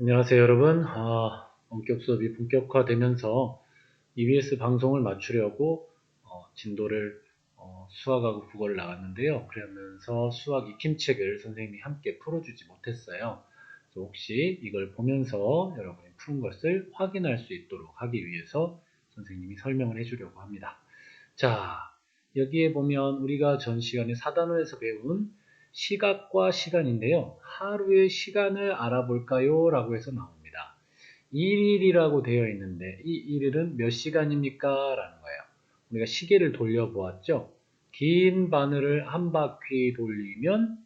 안녕하세요 여러분. 원격 수업이 본격화되면서 EBS 방송을 맞추려고 진도를 수학하고 국어를 나갔는데요. 그러면서 수학 익힘책을 선생님이 함께 풀어주지 못했어요. 그래서 혹시 이걸 보면서 여러분이 푸는 것을 확인할 수 있도록 하기 위해서 선생님이 설명을 해주려고 합니다. 자, 여기에 보면 우리가 전 시간에 4단원에서 배운 시각과 시간인데요. 하루의 시간을 알아볼까요? 라고 해서 나옵니다. 1일이라고 되어 있는데 이 1일은 몇 시간입니까? 라는 거예요. 우리가 시계를 돌려보았죠. 긴 바늘을 한 바퀴 돌리면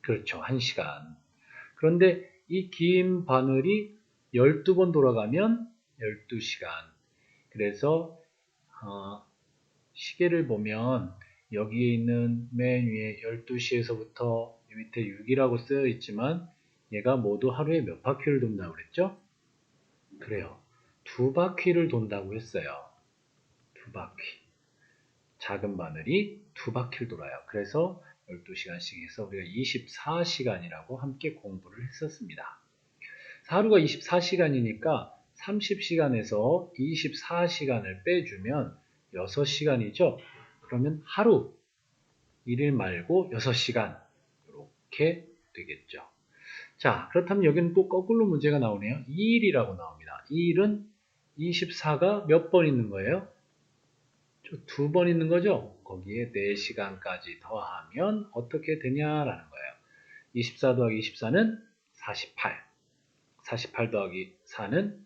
그렇죠. 1시간. 그런데 이 긴 바늘이 12번 돌아가면 12시간. 그래서 어, 시계를 보면 여기에 있는 맨 위에 12시에서부터 밑에 6이라고 쓰여 있지만 얘가 모두 하루에 몇 바퀴를 돈다고 그랬죠? 그래요. 두 바퀴를 돈다고 했어요. 두 바퀴. 작은 바늘이 두 바퀴를 돌아요. 그래서 12시간씩 해서 우리가 24시간이라고 함께 공부를 했었습니다. 하루가 24시간이니까 30시간에서 24시간을 빼주면 6시간이죠. 그러면 하루 1일 말고 6시간 이렇게 되겠죠. 자, 그렇다면 여기는 또 거꾸로 문제가 나오네요. 2일이라고 나옵니다. 2일은 24가 몇 번 있는 거예요? 두 번 있는 거죠? 거기에 4시간까지 더하면 어떻게 되냐라는 거예요. 24 더하기 24는 48. 48 더하기 4는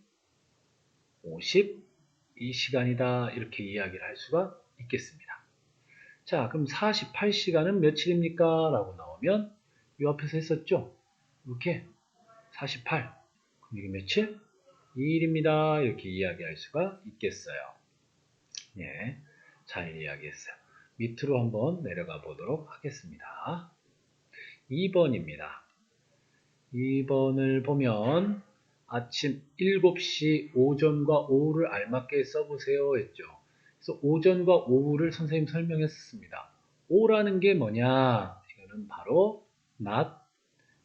52시간이다. 이렇게 이야기를 할 수가 있겠습니다. 자, 그럼 48시간은 며칠입니까? 라고 나오면 이 앞에서 했었죠? 이렇게 48. 그럼 이게 며칠? 2일입니다. 이렇게 이야기할 수가 있겠어요. 예, 잘 이야기했어요. 밑으로 한번 내려가 보도록 하겠습니다. 2번입니다. 2번을 보면 아침 7시 오전과 오후를 알맞게 써보세요 했죠. 그래서 오전과 오후를 선생님 설명했습니다. 오라는 게 뭐냐? 이거는 바로 낮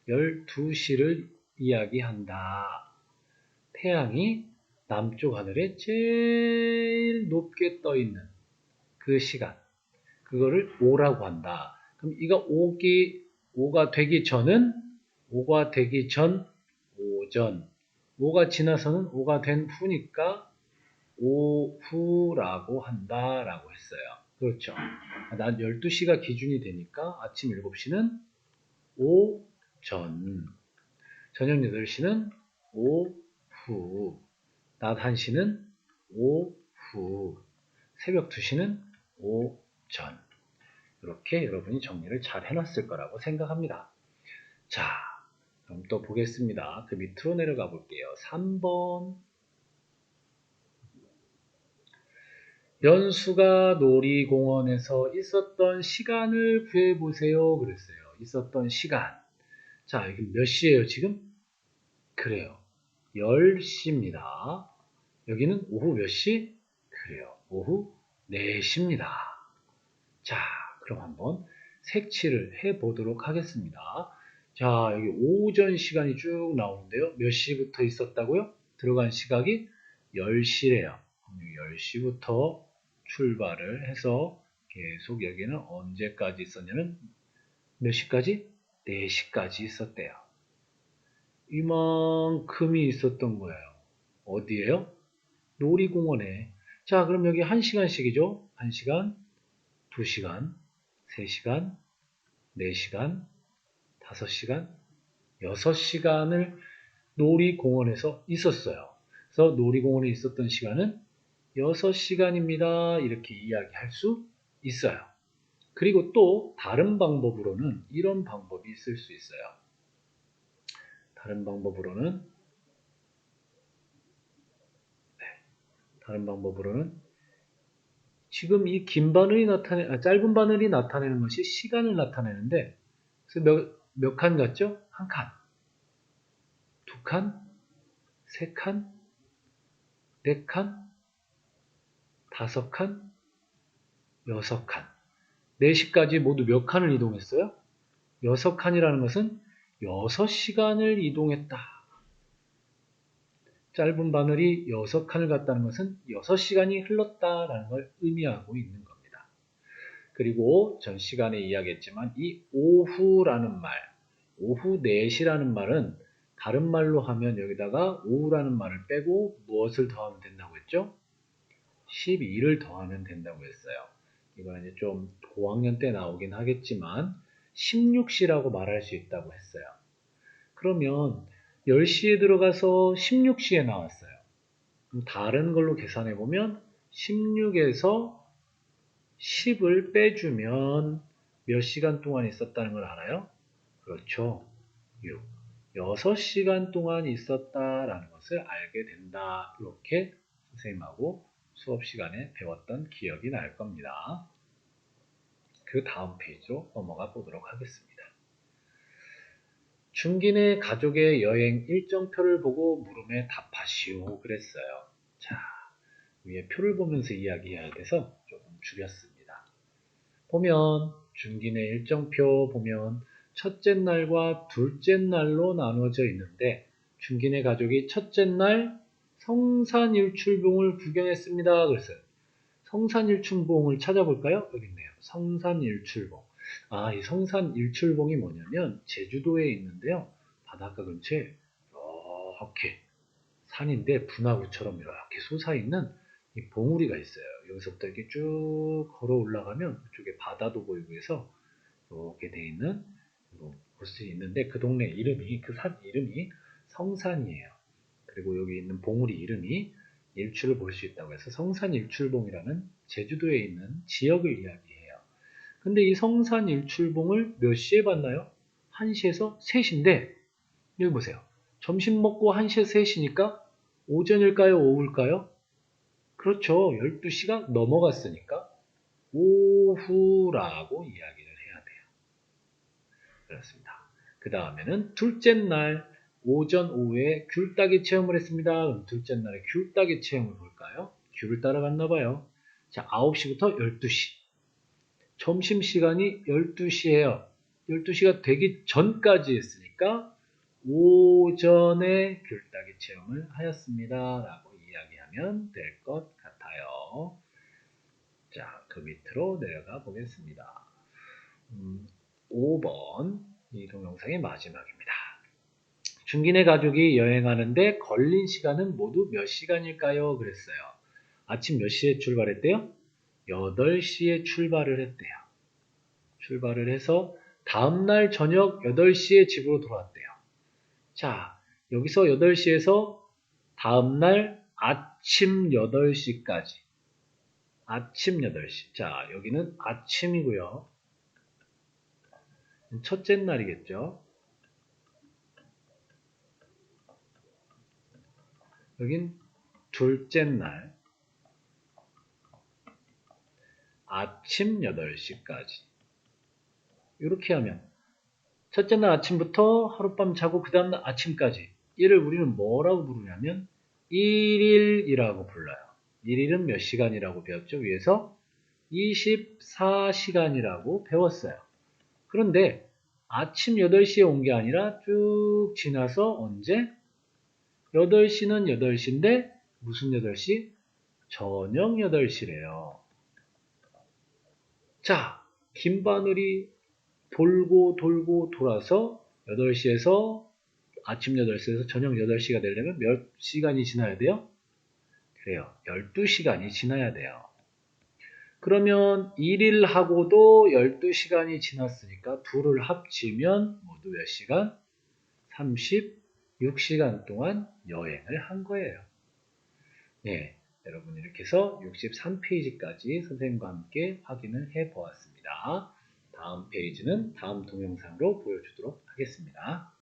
12시를 이야기한다. 태양이 남쪽 하늘에 제일 높게 떠 있는 그 시간. 그거를 오라고 한다. 그럼 이거 오가 되기 전은 오가 되기 전 오전, 오가 지나서는 오가 된 후니까 오후라고 한다라고 했어요. 그렇죠. 낮 12시가 기준이 되니까 아침 7시는 오전, 저녁 8시는 오후, 낮 1시는 오후, 새벽 2시는 오전. 이렇게 여러분이 정리를 잘 해놨을 거라고 생각합니다. 자, 그럼 또 보겠습니다. 그 밑으로 내려가 볼게요. 3번. 연수가 놀이공원에서 있었던 시간을 구해보세요. 그랬어요. 있었던 시간. 자, 여기 몇 시예요, 지금? 그래요. 10시입니다. 여기는 오후 몇 시? 그래요. 오후 4시입니다. 자, 그럼 한번 색칠을 해 보도록 하겠습니다. 자, 여기 오전 시간이 쭉 나오는데요. 몇 시부터 있었다고요? 들어간 시각이 10시래요. 10시부터 출발을 해서 계속 여기는 언제까지 있었냐면 몇 시까지? 4시까지 있었대요. 이만큼이 있었던 거예요. 어디에요? 놀이공원에. 자, 그럼 여기 1시간씩이죠? 1시간, 2시간, 3시간, 4시간, 5시간, 6시간을 놀이공원에서 있었어요. 그래서 놀이공원에 있었던 시간은 6시간입니다. 이렇게 이야기할 수 있어요. 그리고 또 다른 방법으로는 이런 방법이 있을 수 있어요. 다른 방법으로는 지금 이 긴 바늘이 짧은 바늘이 나타내는 것이 시간을 나타내는데 그래서 몇 칸 같죠? 한 칸, 두 칸, 세 칸, 네 칸, 다섯 칸, 여섯 칸. 4시까지 모두 몇 칸을 이동했어요? 6칸이라는 것은 6시간을 이동했다. 짧은 바늘이 6칸을 갔다는 것은 6시간이 흘렀다라는 걸 의미하고 있는 겁니다. 그리고 전 시간에 이야기했지만 이 오후라는 말, 오후 4시라는 말은 다른 말로 하면 여기다가 오후라는 말을 빼고 무엇을 더하면 된다고 했죠? 12를 더하면 된다고 했어요. 이거는 이제 좀 고학년 때 나오긴 하겠지만 16시라고 말할 수 있다고 했어요. 그러면 10시에 들어가서 16시에 나왔어요. 그럼 다른 걸로 계산해 보면 16에서 10을 빼주면 몇 시간 동안 있었다는 걸 알아요? 그렇죠. 6. 6시간 동안 있었다라는 것을 알게 된다. 이렇게 선생님하고 수업 시간에 배웠던 기억이 날 겁니다. 그 다음 페이지로 넘어가 보도록 하겠습니다. 중기네 가족의 여행 일정표를 보고 물음에 답하시오 그랬어요. 자, 위에 표를 보면서 이야기해야 돼서 조금 줄였습니다. 보면 중기네 일정표 보면 첫째 날과 둘째 날로 나누어져 있는데 중기네 가족이 첫째 날 성산일출봉을 구경했습니다. 그래서 성산일출봉을 찾아볼까요? 여기 있네요. 성산일출봉. 아, 이 성산일출봉이 뭐냐면 제주도에 있는데요. 바닷가 근처에 이렇게 산인데 분화구처럼 이렇게 솟아있는 이 봉우리가 있어요. 여기서부터 이렇게 쭉 걸어 올라가면 그쪽에 바다도 보이고 해서 이렇게 돼 있는 곳이 있는데 그 동네 이름이 그 산 이름이 성산이에요. 그리고 여기 있는 봉우리 이름이 일출을 볼 수 있다고 해서 성산일출봉이라는 제주도에 있는 지역을 이야기해요. 근데 이 성산일출봉을 몇 시에 봤나요? 1시에서 3시인데 여기 보세요. 점심 먹고 1시에서 3시니까 오전일까요? 오후일까요? 그렇죠. 12시가 넘어갔으니까 오후라고 이야기를 해야 돼요. 그렇습니다. 그 다음에는 둘째 날 오전 오후에 귤따기 체험을 했습니다. 그럼 둘째 날에 귤따기 체험을 볼까요? 귤을 따라갔나 봐요. 자, 9시부터 12시. 점심시간이 12시예요. 12시가 되기 전까지 했으니까 오전에 귤따기 체험을 하였습니다. 라고 이야기하면 될 것 같아요. 자, 그 밑으로 내려가 보겠습니다. 5번 이 동영상의 마지막입니다. 중기네 가족이 여행하는데 걸린 시간은 모두 몇 시간일까요? 그랬어요. 아침 몇 시에 출발했대요? 8시에 출발을 했대요. 출발을 해서 다음날 저녁 8시에 집으로 돌아왔대요. 자, 여기서 8시에서 다음날 아침 8시까지. 아침 8시. 자, 여기는 아침이고요. 첫째 날이겠죠. 여긴 둘째 날. 아침 8시까지. 이렇게 하면 첫째 날 아침부터 하룻밤 자고 그 다음날 아침까지 이를 우리는 뭐라고 부르냐면 1일이라고 불러요. 1일은 몇 시간이라고 배웠죠? 위에서 24시간이라고 배웠어요. 그런데 아침 8시에 온 게 아니라 쭉 지나서 언제? 8시는 8시인데 무슨 8시? 저녁 8시래요. 자, 긴 바늘이 돌고 돌고 돌아서 8시에서 아침 8시에서 저녁 8시가 되려면 몇 시간이 지나야 돼요? 그래요. 12시간이 지나야 돼요. 그러면 1일하고도 12시간이 지났으니까 둘을 합치면 모두 몇 시간? 36시간 동안 여행을 한 거예요. 네, 여러분 이렇게 해서 63페이지까지 선생님과 함께 확인을 해 보았습니다. 다음 페이지는 다음 동영상으로 보여주도록 하겠습니다.